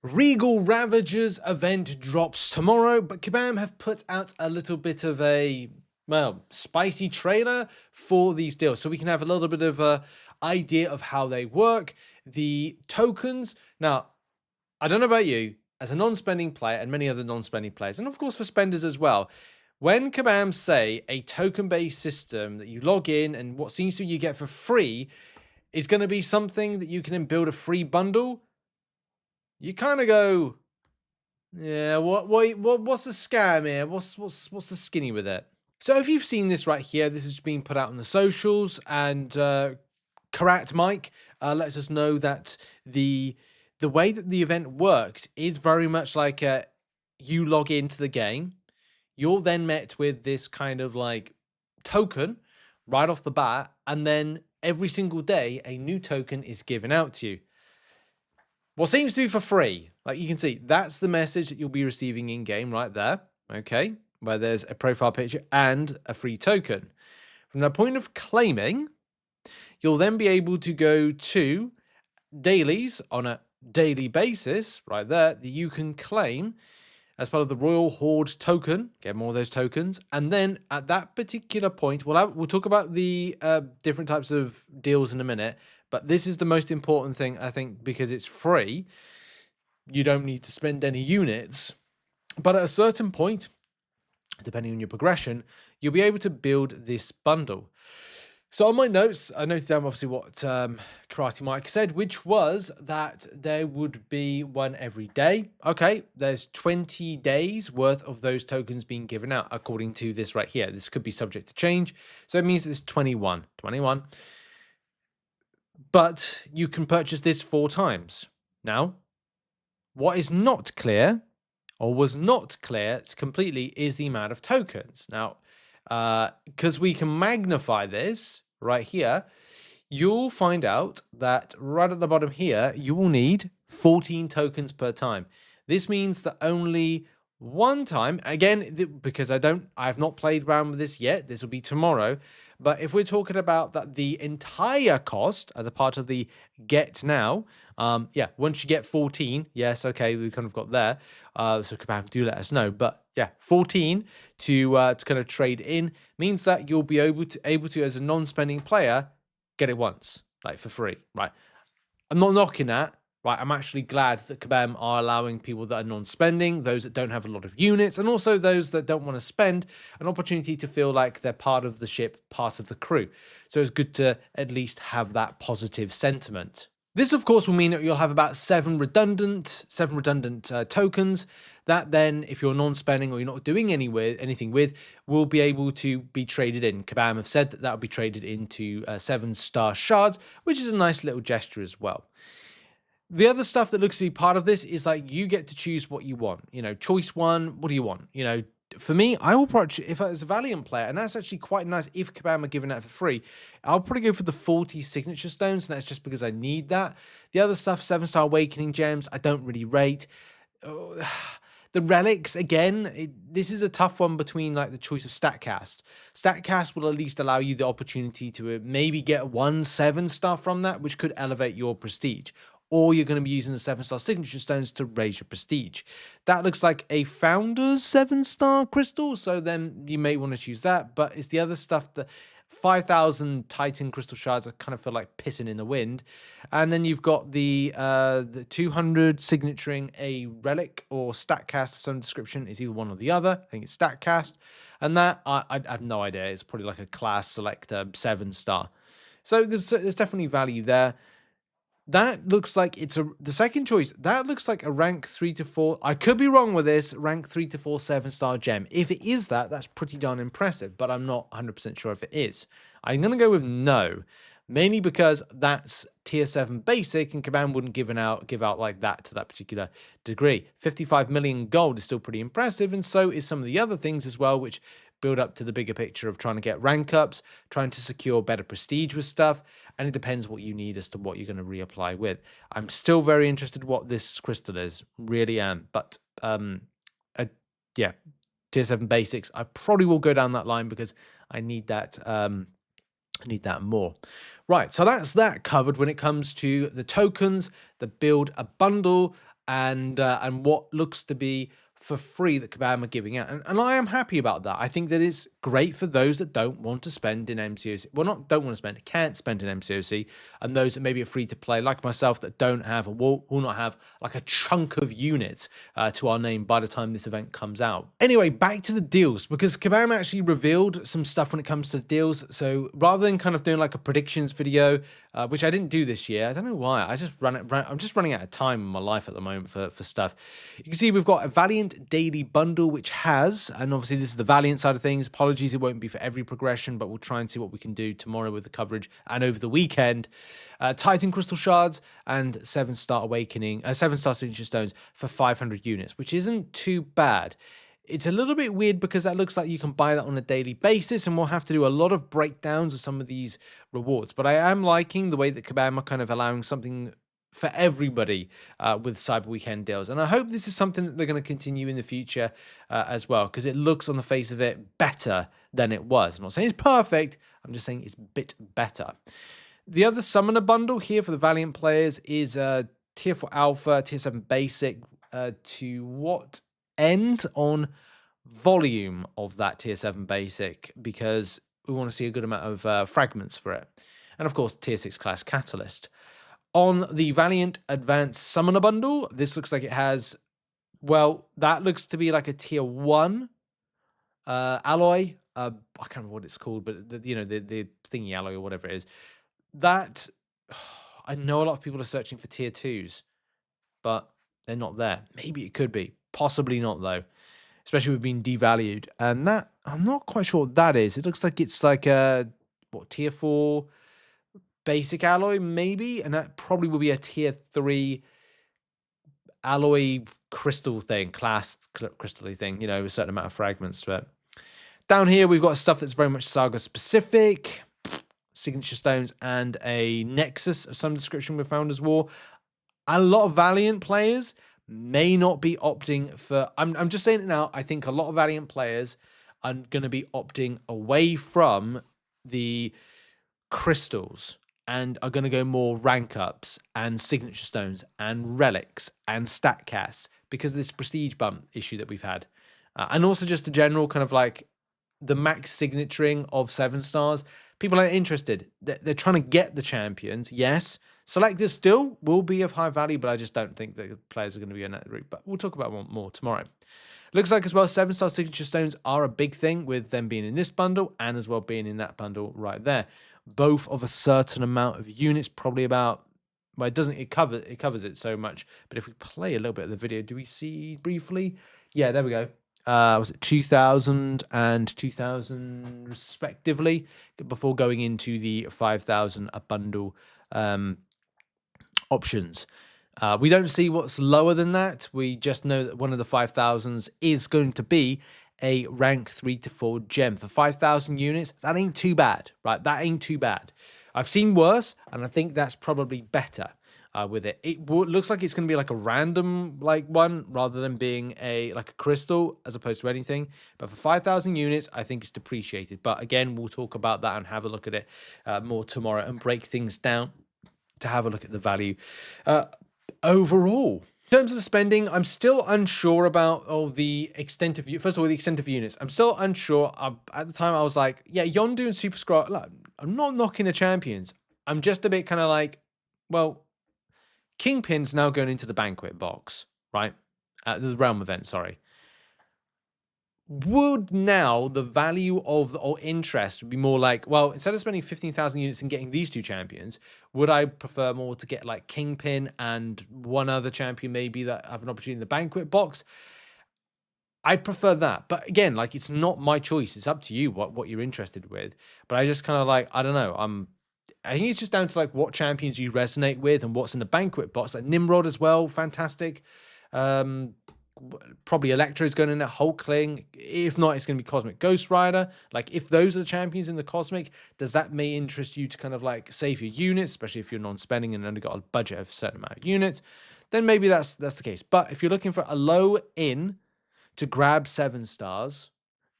Regal Ravagers event drops tomorrow, but Kabam have put out a little bit of a, well, spicy trailer for these deals. So we can have a little bit of a idea of how they work. The tokens. Now, I don't know about you, as a non-spending player and many other non-spending players, and of course for spenders as well, when Kabam say a token-based system that you log in and what seems to you get for free is going to be something that you can then build a free bundle, you kind of go, yeah, what's the scam here? What's the skinny with it? So if you've seen this right here, this is being put out on the socials, and Karat Mike lets us know that the way that the event works is very much like you log into the game, you're then met with this kind of like token right off the bat, and then every single day a new token is given out to you. What seems to be for free. Like you can see, that's the message that you'll be receiving in game right there. Okay, where there's a profile picture and a free token. From the point of claiming, you'll then be able to go to dailies on a daily basis right there that you can claim as part of the Royal Horde token. Get more of those tokens, and then at that particular point, we'll talk about the different types of deals in a minute. But this is the most important thing, I think, because it's free. You don't need to spend any units, but at a certain point, depending on your progression, you'll be able to build this bundle. So on my notes, I noted down obviously what Karate Mike said, which was that there would be one every day. Okay, there's 20 days worth of those tokens being given out, according to this right here. This could be subject to change. So it means it's 21. But you can purchase this 4 times. Now, what is not clear, or was not clear completely, is the amount of tokens. Now, because we can magnify this right here, you'll find out that right at the bottom here, you will need 14 tokens per time. This means that only one time, again, because I have not played around with this yet, this will be tomorrow, but if we're talking about that the entire cost as a part of the get now, yeah, once you get 14, yes, okay, we kind of got there, so Kabam, do let us know, but yeah, 14 to kind of trade in means that you'll be able to as a non-spending player get it once, like for free, right? I'm not knocking that. Right, I'm actually glad that Kabam are allowing people that are non-spending, those that don't have a lot of units, and also those that don't want to spend, an opportunity to feel like they're part of the ship, part of the crew. So it's good to at least have that positive sentiment. This, of course, will mean that you'll have about 7 redundant tokens that then, if you're non-spending or you're not doing anything with, will be able to be traded in. Kabam have said that will be traded into 7-star shards, which is a nice little gesture as well. The other stuff that looks to be part of this is like you get to choose what you want. You know, choice 1, what do you want? You know, for me, I will probably, if I was a Valiant player, and that's actually quite nice if Kabam are giving that for free, I'll probably go for the 40 signature stones, and that's just because I need that. The other stuff, 7-star awakening gems, I don't really rate. The relics, again, this is a tough one between like the choice of StatCast. StatCast will at least allow you the opportunity to maybe get 1 7-star from that, which could elevate your prestige. Or you're going to be using the 7-star signature stones to raise your prestige. That looks like a Founder's 7-star crystal, so then you may want to choose that. But it's the other stuff, that 5,000 Titan crystal shards, I kind of feel like pissing in the wind. And then you've got the 200 signaturing a relic or StatCast of some description. Is either one or the other. I think it's StatCast. And that, I have no idea. It's probably like a class selector 7-star. So there's definitely value there. That looks like it's the second choice. That looks like a rank 3 to 4. I could be wrong with this. Rank 3 to 4 7-star gem. If it is that, that's pretty darn impressive. But I'm not 100% sure if it is. I'm going to go with no, mainly because that's tier 7 basic, and Kabam wouldn't give out like that to that particular degree. 55 million gold is still pretty impressive, and so is some of the other things as well, which build up to the bigger picture of trying to get rank ups, trying to secure better prestige with stuff, and it depends what you need as to what you're going to reapply with. I'm still very interested what this crystal is, really am, but yeah, tier 7 basics, I probably will go down that line because I need that more. Right, so that's that covered when it comes to the tokens, the build a bundle, and what looks to be for free that Kabam are giving out. And I am happy about that. I think that it's great for those that don't want to spend in MCOC. Well, not don't want to spend, can't spend in MCOC, and those that maybe are free to play, like myself, that don't have or will not have like a chunk of units to our name by the time this event comes out. Anyway, back to the deals, because Kabam actually revealed some stuff when it comes to deals. So rather than kind of doing like a predictions video, which I didn't do this year, I don't know why. I'm just running out of time in my life at the moment for stuff. You can see we've got a Valiant daily bundle, which has, and obviously this is the Valiant side of things. Apologies, it won't be for every progression, but we'll try and see what we can do tomorrow with the coverage and over the weekend. Titan crystal shards and 7-star awakening, 7-star signature stones for 500 units, which isn't too bad. It's a little bit weird because that looks like you can buy that on a daily basis, and we'll have to do a lot of breakdowns of some of these rewards. But I am liking the way that Kabam are kind of allowing something for everybody with Cyber Weekend deals. And I hope this is something that they're going to continue in the future as well, because it looks on the face of it better than it was. I'm not saying it's perfect, I'm just saying it's a bit better. The other Summoner bundle here for the Valiant players is Tier 4 Alpha, Tier 7 Basic, to what end on volume of that Tier 7 Basic, because we want to see a good amount of fragments for it. And of course, Tier 6 Class Catalyst. On the Valiant Advanced Summoner bundle, this looks like it has, well, that looks to be like a Tier 1 alloy. I can't remember what it's called, but the thingy alloy or whatever it is. That, I know a lot of people are searching for Tier 2s, but they're not there. Maybe it could be. Possibly not, though. Especially with being devalued. And that, I'm not quite sure what that is. It looks like it's like a, Tier 4 basic alloy, maybe, and that probably will be a Tier 3 alloy crystal thing, class crystal thing, a certain amount of fragments to it. Down here, we've got stuff that's very much Saga specific, signature stones, and a Nexus of some description with Founders War. A lot of Valiant players may not be opting for, I'm just saying it now, I think a lot of Valiant players are going to be opting away from the crystals and are going to go more rank ups and signature stones and relics and stat casts because of this prestige bump issue that we've had. And also just the general kind of like the max signaturing of 7 stars. People aren't interested. They're trying to get the champions. Yes, selectors still will be of high value, but I just don't think that players are going to be on that route. But we'll talk about one more tomorrow. Looks like as well 7-star signature stones are a big thing, with them being in this bundle and as well being in that bundle right there. Both of a certain amount of units, probably about, well, it covers it so much. But if we play a little bit of the video, do we see briefly? Yeah, there we go. Was it 2,000 and 2,000 respectively before going into the 5,000 a bundle options. We don't see what's lower than that. We just know that one of the 5,000s is going to be a rank 3 to 4 gem for 5,000 units. That ain't too bad, right? That ain't too bad. I've seen worse, and I think that's probably better with it. It looks like it's going to be like a random one rather than being like a crystal as opposed to anything. But for 5,000 units, I think it's depreciated. But again, we'll talk about that and have a look at it more tomorrow and break things down to have a look at the value overall. In terms of the spending, I'm still unsure about the extent of, first of all, the extent of units. I'm still unsure. At the time, I was like, yeah, Yondu and Super Scroll, look, I'm not knocking the champions. I'm just a bit kind of like, well, Kingpin's now going into the banquet box, right? The realm event, sorry. Would now the value of or interest be more like, well, instead of spending 15,000 units and getting these 2 champions, would I prefer more to get like Kingpin and one other champion maybe that have an opportunity in the banquet box? I'd prefer that. But again, like, it's not my choice. It's up to you what you're interested with. But I just kind of like, I don't know. I think it's just down to like what champions you resonate with and what's in the banquet box. Like Nimrod as well, fantastic. Probably Electro's going in at Hulkling. If not, it's going to be Cosmic Ghost Rider. Like, if those are the champions in the Cosmic, does that may interest you to kind of like save your units, especially if you're non-spending and only got a budget of a certain amount of units, then maybe that's the case. But if you're looking for a low in to grab 7 stars,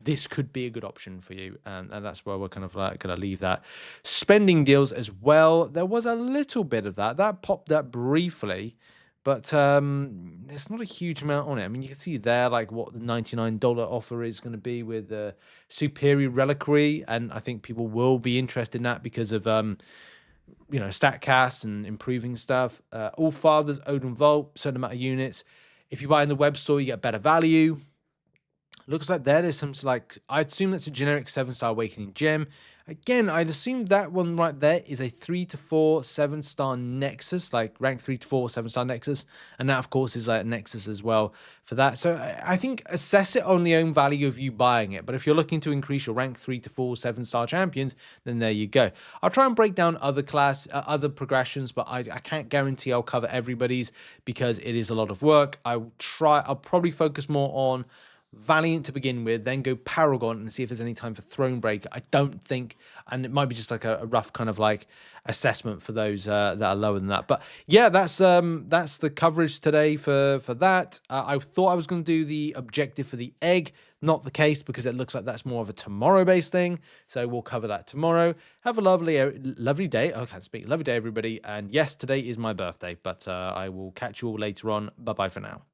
this could be a good option for you. And that's where we're kind of like going to leave that. Spending deals as well. There was a little bit of that. That popped up briefly. but there's not a huge amount on it. I mean, you can see there like what the $99 offer is going to be with the Superior Reliquary, and I think people will be interested in that because of StatCast and improving stuff. All Fathers, Odin Vault, certain amount of units. If you buy in the web store, you get better value. Looks like there's some like, I'd assume that's a generic 7-star Awakening gem. Again, I'd assume that one right there is a 3 to 4 7-star Nexus, like rank 3 to 4 7-star Nexus, and that of course is like Nexus as well for that. So I think assess it on the own value of you buying it. But if you're looking to increase your rank 3 to 4 7-star champions, then there you go. I'll try and break down other progressions, but I can't guarantee I'll cover everybody's because it is a lot of work. I'll probably focus more on Valiant to begin with, then go Paragon and see if there's any time for Thronebreaker. I don't think, and it might be just like a rough kind of like assessment for those that are lower than that. But yeah, that's the coverage today for that. I thought I was going to do the objective for the egg, not the case because it looks like that's more of a tomorrow-based thing. So we'll cover that tomorrow. Have a lovely day. Oh, I can't speak. Lovely day, everybody. And yes, today is my birthday, but I will catch you all later on. Bye bye for now.